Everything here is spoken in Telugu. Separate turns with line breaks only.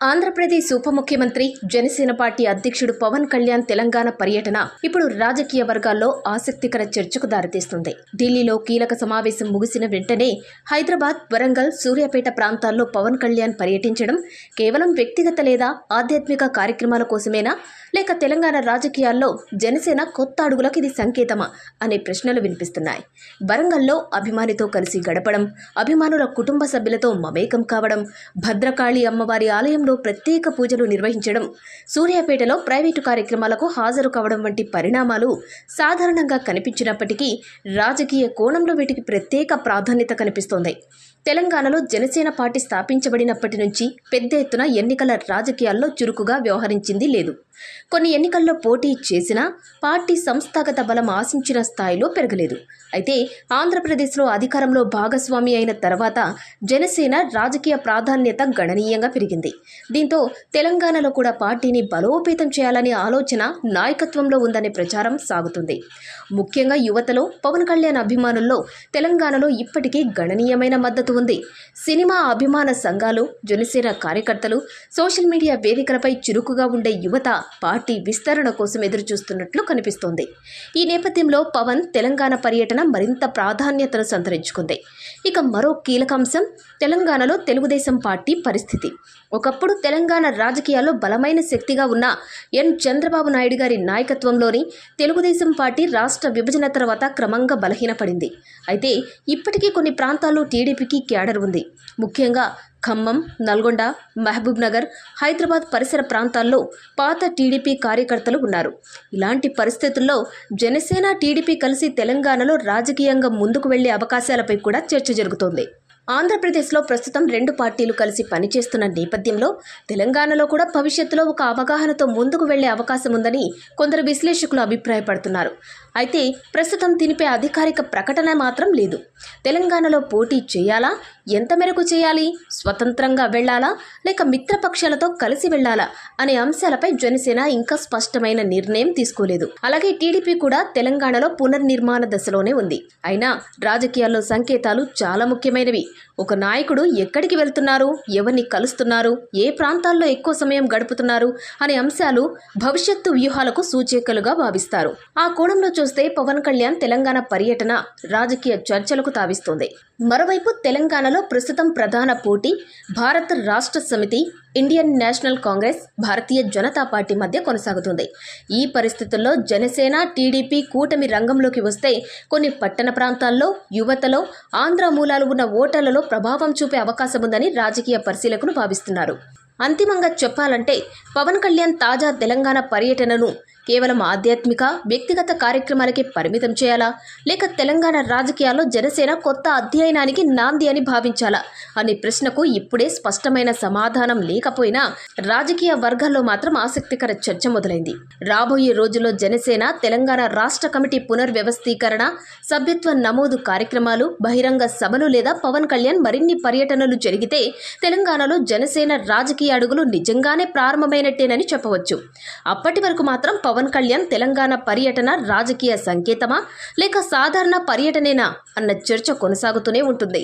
ఆంధ్రప్రదేశ్ ఉప ముఖ్యమంత్రి జనసేన పార్టీ అధ్యక్షుడు పవన్ కళ్యాణ్ తెలంగాణ పర్యటన ఇప్పుడు రాజకీయ వర్గాల్లో ఆసక్తికర చర్చకు దారితీస్తుంది. ఢిల్లీలో కీలక సమావేశం ముగిసిన వెంటనే హైదరాబాద్, వరంగల్, సూర్యాపేట ప్రాంతాల్లో పవన్ కళ్యాణ్ పర్యటించడం కేవలం వ్యక్తిగత లేదా ఆధ్యాత్మిక కార్యక్రమాల కోసమేనా, లేక తెలంగాణ రాజకీయాల్లో జనసేన కొత్త అడుగులకు ఇది సంకేతమా అనే ప్రశ్నలు వినిపిస్తున్నాయి. వరంగల్లో అభిమానితో కలిసి గడపడం, అభిమానుల కుటుంబ సభ్యులతో మమేకం కావడం, భద్రకాళి అమ్మవారి ఆలయంలో ప్రత్యేక పూజలు నిర్వహించడం, సూర్యాపేటలో ప్రైవేటు కార్యక్రమాలకు హాజరు కావడం వంటి పరిణామాలు సాధారణంగా కనిపించినప్పటికీ రాజకీయ కోణంలో వీటికి ప్రత్యేక ప్రాధాన్యత కనిపిస్తోంది. తెలంగాణలో జనసేన పార్టీ స్థాపించబడినప్పటి నుంచి పెద్ద ఎత్తున ఎన్నికల రాజకీయాల్లో చురుకుగా వ్యవహరించింది లేదు. కొన్ని ఎన్నికల్లో పోటీ చేసినా పార్టీ సంస్థాగత బలం ఆశించిన స్థాయిలో పెరగలేదు. అయితే ఆంధ్రప్రదేశ్లో అధికారంలో భాగస్వామి అయిన తర్వాత జనసేన రాజకీయ ప్రాధాన్యత గణనీయంగా పెరిగింది. దీంతో తెలంగాణలో కూడా పార్టీని బలోపేతం చేయాలనే ఆలోచన నాయకత్వంలో ఉందనే ప్రచారం సాగుతుంది. ముఖ్యంగా యువతలో, పవన్ కళ్యాణ్ అభిమానుల్లో తెలంగాణలో ఇప్పటికీ గణనీయమైన మద్దతు ఉంది. సినిమా అభిమాన సంఘాలు, జనసేన కార్యకర్తలు, సోషల్ మీడియా వేదికలపై చురుకుగా ఉండే యువత పార్టీ విస్తరణ కోసం ఎదురుచూస్తున్నట్లు కనిపిస్తోంది. ఈ నేపథ్యంలో పవన్ తెలంగాణ పర్యటన మరింత ప్రాధాన్యతను సంతరించుకుంది. ఇక మరో కీలక అంశం తెలంగాణలో తెలుగుదేశం పార్టీ పరిస్థితి. ఒకప్పుడు తెలంగాణ రాజకీయాల్లో బలమైన శక్తిగా ఉన్న చంద్రబాబు నాయుడు గారి నాయకత్వంలోని తెలుగుదేశం పార్టీ రాష్ట్ర విభజన తర్వాత క్రమంగా బలహీనపడింది. అయితే ఇప్పటికీ కొన్ని ప్రాంతాల్లో టీడీపీకి క్యాడర్ ఉంది. ముఖ్యంగా ఖమ్మం, నల్గొండ, మహబూబ్ నగర్, హైదరాబాద్ పరిసర ప్రాంతాల్లో పాత టీడీపీ కార్యకర్తలు ఉన్నారు. ఇలాంటి పరిస్థితుల్లో జనసేన, టీడీపీ కలిసి తెలంగాణలో రాజకీయంగా ముందుకు వెళ్లే అవకాశాలపై కూడా చర్చ జరుగుతోంది. ఆంధ్రప్రదేశ్లో ప్రస్తుతం రెండు పార్టీలు కలిసి పనిచేస్తున్న నేపథ్యంలో తెలంగాణలో కూడా భవిష్యత్తులో ఒక అవగాహనతో ముందుకు వెళ్లే అవకాశం ఉందని కొందరు విశ్లేషకులు అభిప్రాయపడుతున్నారు. అయితే ప్రస్తుతం దీనిపై అధికారిక ప్రకటన మాత్రం లేదు. తెలంగాణలో పోటీ చేయాలా, ఎంత మేరకు చేయాలి, స్వతంత్రంగా వెళ్లాలా లేక మిత్రపక్షాలతో కలిసి వెళ్లాలా అనే అంశాలపై జనసేన ఇంకా స్పష్టమైన నిర్ణయం తీసుకోలేదు. అలాగే టీడీపీ కూడా తెలంగాణలో పునర్నిర్మాణ దశలోనే ఉంది. అయినా రాజకీయాల్లో సంకేతాలు చాలా ముఖ్యమైనవి. ఒక నాయకుడు ఎక్కడికి వెళ్తున్నారు, ఎవరిని కలుస్తున్నారు, ఏ ప్రాంతాల్లో ఎక్కువ సమయం గడుపుతున్నారు అనే అంశాలు భవిష్యత్తు వ్యూహాలకు సూచికలుగా భావిస్తారు. ఆ కోణంలో చూస్తే పవన్ కళ్యాణ్ తెలంగాణ పర్యటన రాజకీయ చర్చలకు తావిస్తోంది. మరోవైపు తెలంగాణలో ప్రస్తుతం ప్రధాన పోటీ భారత రాష్ట్ర సమితి, Indian national Congress, Bharatiya Janata party మధ్య కొనసాగుతుంది. ఈ పరిస్థితుల్లో జనసేన, టీడీపీ కూటమి రంగంలోకి వస్తే కొన్ని పట్టణ ప్రాంతాల్లో యువతలో ఆంధ్ర మూలాలు ఉన్న ఓటర్లలో ప్రభావం చూపే అవకాశం ఉందని రాజకీయ పరిశీలకులు భావిస్తున్నారు. అంతిమంగా చెప్పాలంటే పవన్ కళ్యాణ్ తాజా తెలంగాణ పర్యటనను కేవలం ఆధ్యాత్మిక, వ్యక్తిగత కార్యక్రమాలకే పరిమితం చేయాలా, లేక తెలంగాణ రాజకీయాల్లో జనసేన కొత్త అధ్యయనానికి నాంది అని భావించాలా అనే ప్రశ్నకు ఇప్పుడే స్పష్టమైన సమాధానం లేకపోయినా రాజకీయ వర్గాల్లో మాత్రం ఆసక్తికర చర్చ మొదలైంది. రాబోయే రోజుల్లో జనసేన తెలంగాణ రాష్ట్ర కమిటీ పునర్వ్యవస్థీకరణ, సభ్యత్వ నమోదు కార్యక్రమాలు, బహిరంగ సభలు లేదా పవన్ కళ్యాణ్ మరిన్ని పర్యటనలు జరిగితే తెలంగాణలో జనసేన రాజకీయ అడుగులు నిజంగానే ప్రారంభమైనట్టేనని చెప్పవచ్చు. అప్పటి వరకు మాత్రం పవన్ కళ్యాణ్ తెలంగాణ పర్యటన రాజకీయ సంకేతమా లేక సాధారణ పర్యటనేనా అన్న చర్చ కొనసాగుతూనే ఉంటుంది.